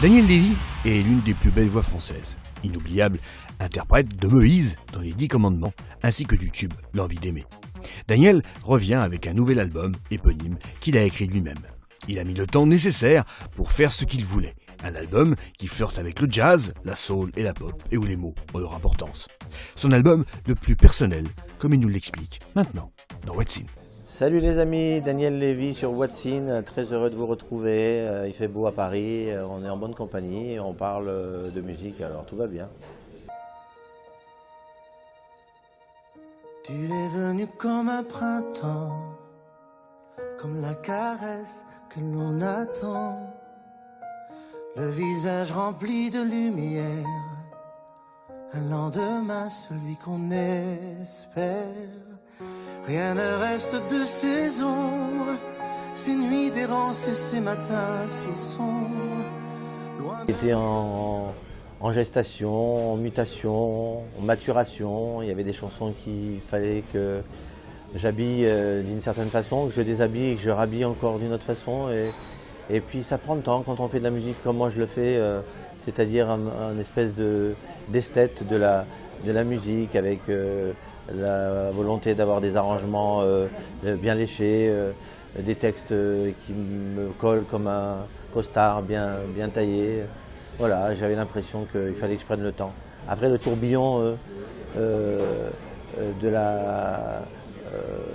Daniel Lévy est l'une des plus belles voix françaises. Inoubliable interprète de Moïse dans les 10 commandements, ainsi que du tube L'envie d'aimer. Daniel revient avec un nouvel album éponyme qu'il a écrit lui-même. Il a mis le temps nécessaire pour faire ce qu'il voulait. Un album qui flirte avec le jazz, la soul et la pop, et où les mots ont leur importance. Son album le plus personnel, comme il nous l'explique maintenant dans What's In. Salut les amis, Daniel Lévy sur What's In, très heureux de vous retrouver. Il fait beau à Paris, on est en bonne compagnie, on parle de musique, alors tout va bien. Tu es venu comme un printemps, comme la caresse que l'on attend, le visage rempli de lumière, un lendemain celui qu'on espère. Rien ne reste de ces ombres, ces nuits d'errance et ces matins si sombres. J'étais en gestation, en mutation, en maturation. Il y avait des chansons qu'il fallait que j'habille d'une certaine façon, que je déshabille et que je rhabille encore d'une autre façon. Et puis ça prend le temps quand on fait de la musique comme moi je le fais, c'est-à-dire un espèce d'esthète de la musique avec la volonté d'avoir des arrangements bien léchés, des textes qui me collent comme un costard bien taillé. Voilà, j'avais l'impression qu'il fallait que je prenne le temps. Après le tourbillon de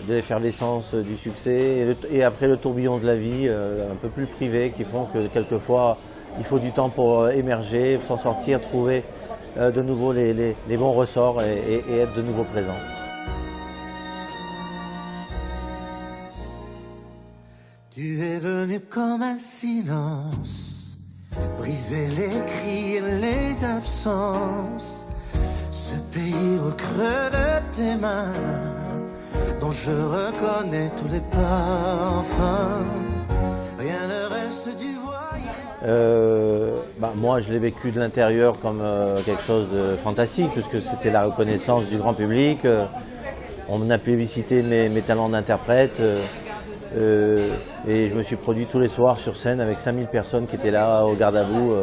l'effervescence du succès et après le tourbillon de la vie un peu plus privé qui font que quelquefois il faut du temps pour émerger, s'en sortir, trouver de nouveau les bons ressorts et être de nouveau présent. Tu es venu comme un silence, briser les cris et les absences, ce pays au creux de tes mains, dont je reconnais tous les parfums. Rien ne reste du voyage. Moi, je l'ai vécu de l'intérieur comme quelque chose de fantastique, puisque c'était la reconnaissance du grand public. On a plébiscité mes talents d'interprète. Et je me suis produit tous les soirs sur scène avec 5000 personnes qui étaient là au garde à vous.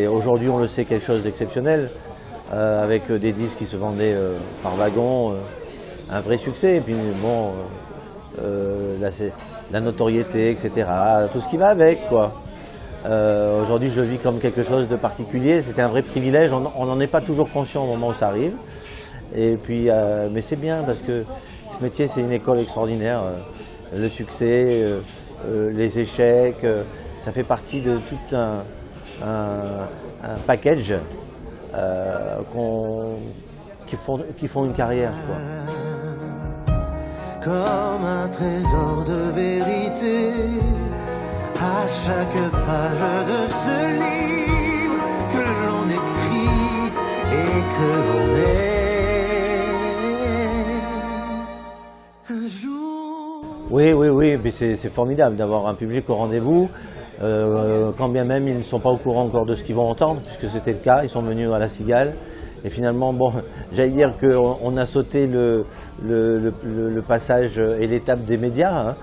Aujourd'hui, on le sait, quelque chose d'exceptionnel, avec des disques qui se vendaient par wagon, un vrai succès. Et puis bon, la notoriété, etc., tout ce qui va avec, quoi. Aujourd'hui, je le vis comme quelque chose de particulier. C'était un vrai privilège. On n'en est pas toujours conscient au moment où ça arrive. Et puis, mais c'est bien parce que ce métier, c'est une école extraordinaire. Le succès, les échecs, ça fait partie de tout un package qui font une carrière, quoi. Comme un trésor de vérité, à chaque page de ce livre que l'on écrit et que l'on est un jour. Oui, mais c'est formidable d'avoir un public au rendez-vous, quand bien même ils ne sont pas au courant encore de ce qu'ils vont entendre, puisque c'était le cas, ils sont venus à la Cigale. Et finalement, bon, j'allais dire qu'on a sauté le passage et l'étape des médias. Hein.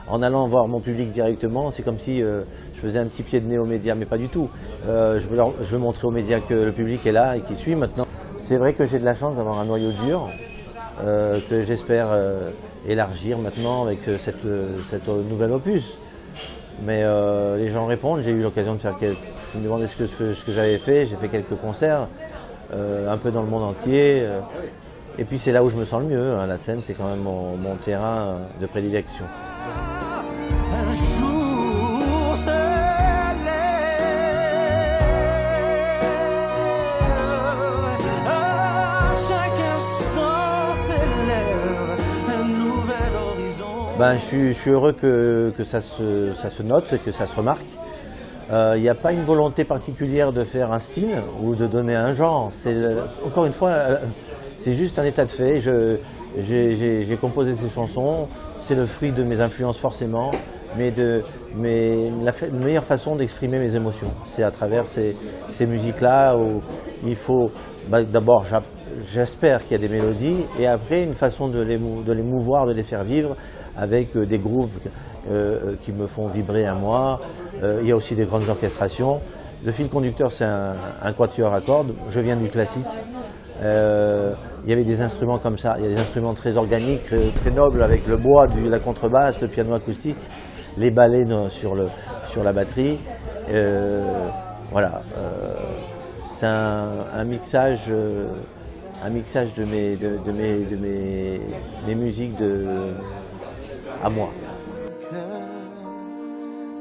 En allant voir mon public directement, c'est comme si je faisais un petit pied de nez aux médias, mais pas du tout. Je veux montrer aux médias que le public est là et qui suit maintenant. C'est vrai que j'ai de la chance d'avoir un noyau dur que j'espère élargir maintenant avec cette nouvelle opus. Mais les gens répondent, j'ai eu l'occasion de faire ils me demandaient ce que j'avais fait, j'ai fait quelques concerts, un peu dans le monde entier. Et puis c'est là où je me sens le mieux, hein. La scène c'est quand même mon terrain de prédilection. Un jour se lève, à chaque instant s'élève un nouvel horizon. Je suis heureux que ça se note, que ça se remarque. Il n'y a pas une volonté particulière de faire un style ou de donner un genre. Encore une fois, c'est juste un état de fait. J'ai composé ces chansons, c'est le fruit de mes influences forcément, mais la meilleure façon d'exprimer mes émotions, c'est à travers ces musiques-là où il faut, d'abord, j'espère qu'il y a des mélodies, et après une façon de les mouvoir, de les faire vivre avec des grooves qui me font vibrer à moi. Il y a aussi des grandes orchestrations. Le fil conducteur, c'est un quatuor à cordes. Je viens du classique. Il y avait des instruments comme ça, il y a des instruments très organiques, très nobles, avec le bois, la contrebasse, le piano acoustique, les ballets sur la batterie. Voilà, c'est un mixage de mes musiques à moi.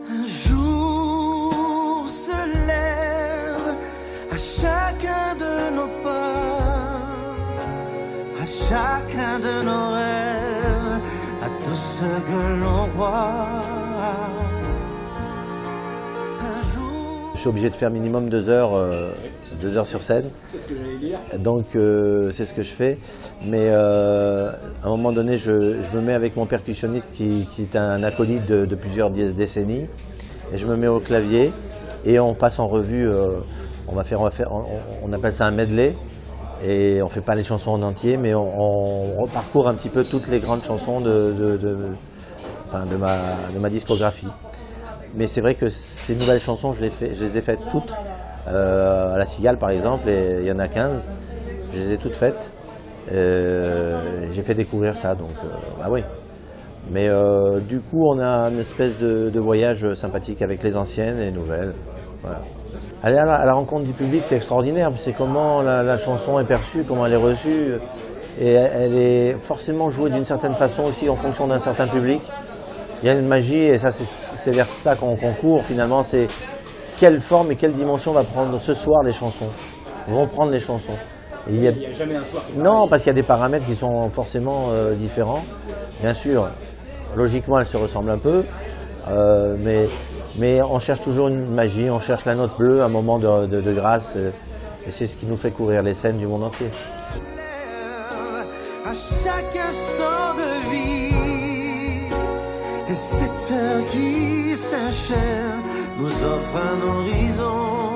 Un jour se lève à chacun de nos pas, à chacun de nos rêves, à tout ce que l'on voit. Je suis obligé de faire minimum 2 heures sur scène. C'est ce que j'allais dire. Donc c'est ce que je fais. Mais à un moment donné, je me mets avec mon percussionniste qui est un acolyte de plusieurs décennies. Et je me mets au clavier et on passe en revue, on appelle ça un medley. Et on ne fait pas les chansons en entier, mais on reparcourt un petit peu toutes les grandes chansons de ma discographie. Mais c'est vrai que ces nouvelles chansons, je les ai faites toutes. À la Cigale par exemple, et il y en a 15. Je les ai toutes faites. J'ai fait découvrir ça, donc bah oui. Mais du coup, on a une espèce de voyage sympathique avec les anciennes et les nouvelles. Voilà. Aller à la rencontre du public, c'est extraordinaire. C'est comment la chanson est perçue, comment elle est reçue. Et elle est forcément jouée d'une certaine façon aussi en fonction d'un certain public. Il y a une magie, et ça, c'est vers ça qu'on court finalement. C'est quelle forme et quelle dimension va prendre ce soir les chansons. Vont prendre les chansons. Et il n'y a jamais un soir qui non, parce qu'il y a des paramètres qui sont forcément différents. Bien sûr, logiquement, elles se ressemblent un peu. Mais on cherche toujours une magie, on cherche la note bleue, un moment de grâce. Et c'est ce qui nous fait courir les scènes du monde entier. À chaque instant de vie, et cette heure qui s'achève nous offre un horizon.